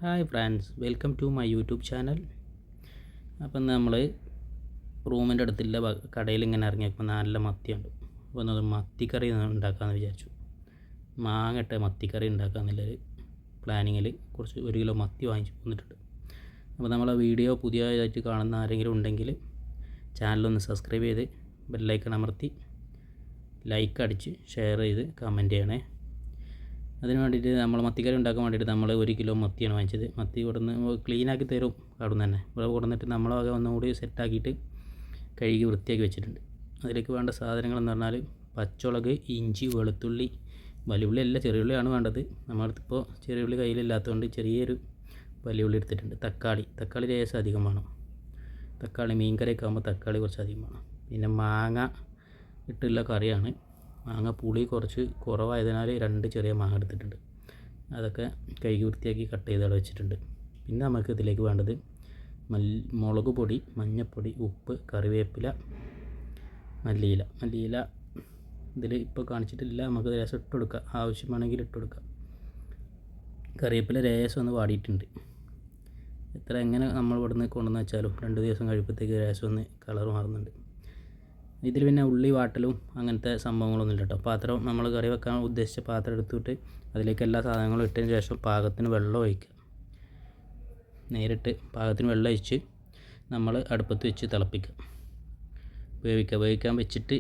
Hi friends, welcome to my YouTube channel. അപ്പം നമ്മൾ റൂമിൻ്റെ അടുത്തുള്ള കടയിൽ ഇങ്ങനെ ഇറങ്ങിയപ്പോൾ നല്ല മത്തിയുണ്ട്. അപ്പോൾ ഒന്ന് മത്തിക്കറി ഉണ്ടാക്കാമെന്ന് വിചാരിച്ചു. മാങ്ങ മത്തിക്കറി ഉണ്ടാക്കാമെന്നുള്ളൊരു പ്ലാനിങ്ങിൽ കുറച്ച് 1 കിലോ മത്തി വാങ്ങിച്ച് വന്നിട്ടുണ്ട്. അപ്പോൾ നമ്മളെ വീഡിയോ പുതിയതായിട്ട് കാണുന്ന ആരെങ്കിലും ഉണ്ടെങ്കിൽ ചാനലൊന്ന് സബ്സ്ക്രൈബ് ചെയ്ത് ബെല്ലൈക്കൺ അമർത്തി ലൈക്ക് അടിച്ച് ഷെയർ ചെയ്ത് കമൻറ്റ് ചെയ്യണേ. അതിന് വേണ്ടിയിട്ട് നമ്മൾ മത്തിക്കറി ഉണ്ടാക്കാൻ വേണ്ടിയിട്ട് നമ്മൾ 1 കിലോ മത്തിയാണ് വാങ്ങിച്ചത്. മത്തി കൊടുന്ന് ക്ലീനാക്കി തരും അവിടെ നിന്ന് തന്നെ. ഇവിടെ കൊടുന്നിട്ട് നമ്മളൊക്കെ ഒന്നുകൂടി സെറ്റാക്കിയിട്ട് കഴുകി വൃത്തിയാക്കി വെച്ചിട്ടുണ്ട്. അതിലേക്ക് വേണ്ട സാധനങ്ങളെന്ന് പറഞ്ഞാൽ പച്ചമുളക്, ഇഞ്ചി, വെളുത്തുള്ളി, വലിയ ഉള്ളി അല്ല ചെറിയ ഉള്ളിയാണ് വേണ്ടത്. നമ്മളടുത്തിപ്പോൾ ചെറിയ ഉള്ളി കയ്യിലില്ലാത്തതുകൊണ്ട് ചെറിയൊരു വലിയ ഉള്ളി എടുത്തിട്ടുണ്ട്. തക്കാളി ലേശം അധികം വേണം. മീൻ കറിയൊക്കെ ആകുമ്പോൾ തക്കാളി കുറച്ച് അധികം വേണം. പിന്നെ മാങ്ങ ഇട്ടുള്ള കറിയാണ്. മാങ്ങ പുളി കുറച്ച് കുറവായതിനാൽ 2 ചെറിയ മാങ്ങ എടുത്തിട്ടുണ്ട്. അതൊക്കെ കഴുകി വൃത്തിയാക്കി കട്ട് ചെയ്ത് അവിടെ വെച്ചിട്ടുണ്ട്. പിന്നെ നമുക്ക് ഇതിലേക്ക് വേണ്ടത് മുളക് പൊടി, മഞ്ഞൾപ്പൊടി, ഉപ്പ്, കറിവേപ്പില, മല്ലിയില ഇതിൽ ഇപ്പോൾ കാണിച്ചിട്ടില്ല. നമുക്ക് ലേശം ഇട്ട് കൊടുക്കാം, ആവശ്യമാണെങ്കിൽ ഇട്ട് കൊടുക്കാം. കറിവേപ്പില ലേശം ഒന്ന് വാടിയിട്ടുണ്ട്. എങ്ങനെ നമ്മൾ ഇവിടുന്ന് കൊണ്ടുവന്ന് വെച്ചാലും 2 ദിവസം കഴിയുമ്പോഴത്തേക്ക് ലേശം ഒന്ന് കളർ മാറുന്നുണ്ട്. ഇതിൽ പിന്നെ ഉള്ളി വാട്ടലും അങ്ങനത്തെ സംഭവങ്ങളൊന്നും ഇല്ല കേട്ടോ. പാത്രം നമ്മൾ കറി വെക്കാൻ ഉദ്ദേശിച്ച പാത്രം എടുത്തിട്ട് അതിലേക്ക് എല്ലാ സാധനങ്ങളും ഇട്ടതിന് ശേഷം പാകത്തിന് വെള്ളം ഒഴിക്കുക. നേരിട്ട് പാകത്തിന് വെള്ളം ഒഴിച്ച് നമ്മൾ അടുപ്പത്ത് വെച്ച് തിളപ്പിക്കുക, വേവിക്കാൻ വെച്ചിട്ട്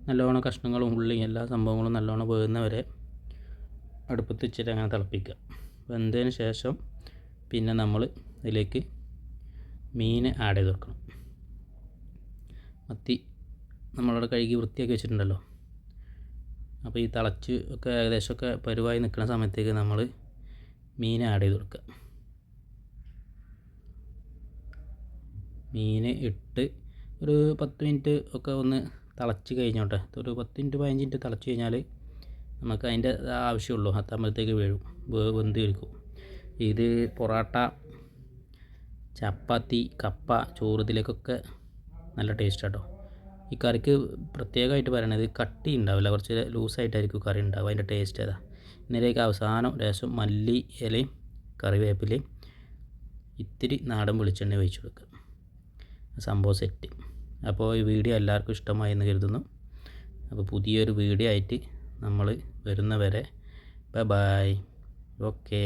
നല്ലോണം കഷ്ണങ്ങളും ഉള്ളിയും എല്ലാ സംഭവങ്ങളും നല്ലോണം വേകുന്നവരെ അടുപ്പത്ത് വെച്ചിട്ട് അങ്ങനെ തിളപ്പിക്കുക. വെന്തതിന് ശേഷം പിന്നെ നമ്മൾ ഇതിലേക്ക് മീൻ ആഡ് ചെയ്ത് കൊടുക്കണം. മത്തി നമ്മളവിടെ കഴുകി വൃത്തിയാക്കി വെച്ചിട്ടുണ്ടല്ലോ. അപ്പോൾ ഈ തിളച്ച് ഒക്കെ ഏകദേശമൊക്കെ പരുവായി നിൽക്കുന്ന സമയത്തേക്ക് നമ്മൾ മീൻ ആഡ് ചെയ്ത് കൊടുക്കുക. മീൻ ഇട്ട് ഒരു 10 മിനിറ്റ് ഒക്കെ ഒന്ന് തിളച്ച് കഴിഞ്ഞോട്ടെ. ഒരു 10 മിനിറ്റ് 15 മിനിറ്റ് തിളച്ച് കഴിഞ്ഞാൽ നമുക്ക് അതിൻ്റെ ആവശ്യമുള്ളൂ. അത്താകുമ്പോഴത്തേക്ക് വെന്ത് ഇരിക്കും. ഇത് പൊറോട്ട, ചപ്പാത്തി, കപ്പ, ചോറ് ഇതിലേക്കൊക്കെ നല്ല ടേസ്റ്റ് കേട്ടോ. ഈ കറിക്ക് പ്രത്യേകമായിട്ട് പറയണത് കട്ടി ഉണ്ടാവില്ല, കുറച്ച് ലൂസായിട്ടായിരിക്കും കറി ഉണ്ടാവുക. അതിൻ്റെ ടേസ്റ്റ് അതാ. ഇതിലേക്ക് അവസാനം ലേശം മല്ലി ഇലയും കറിവേപ്പിലയും ഇത്തിരി നാടൻ വെളിച്ചെണ്ണ ഒഴിച്ച് കൊടുക്കുക. സംഭവം സെറ്റ്. അപ്പോൾ ഈ വീഡിയോ എല്ലാവർക്കും ഇഷ്ടമായി എന്ന് കരുതുന്നു. അപ്പോൾ പുതിയൊരു വീഡിയോ ആയിട്ട് നമ്മൾ വരുന്നവരെ ബൈ. ഓക്കേ.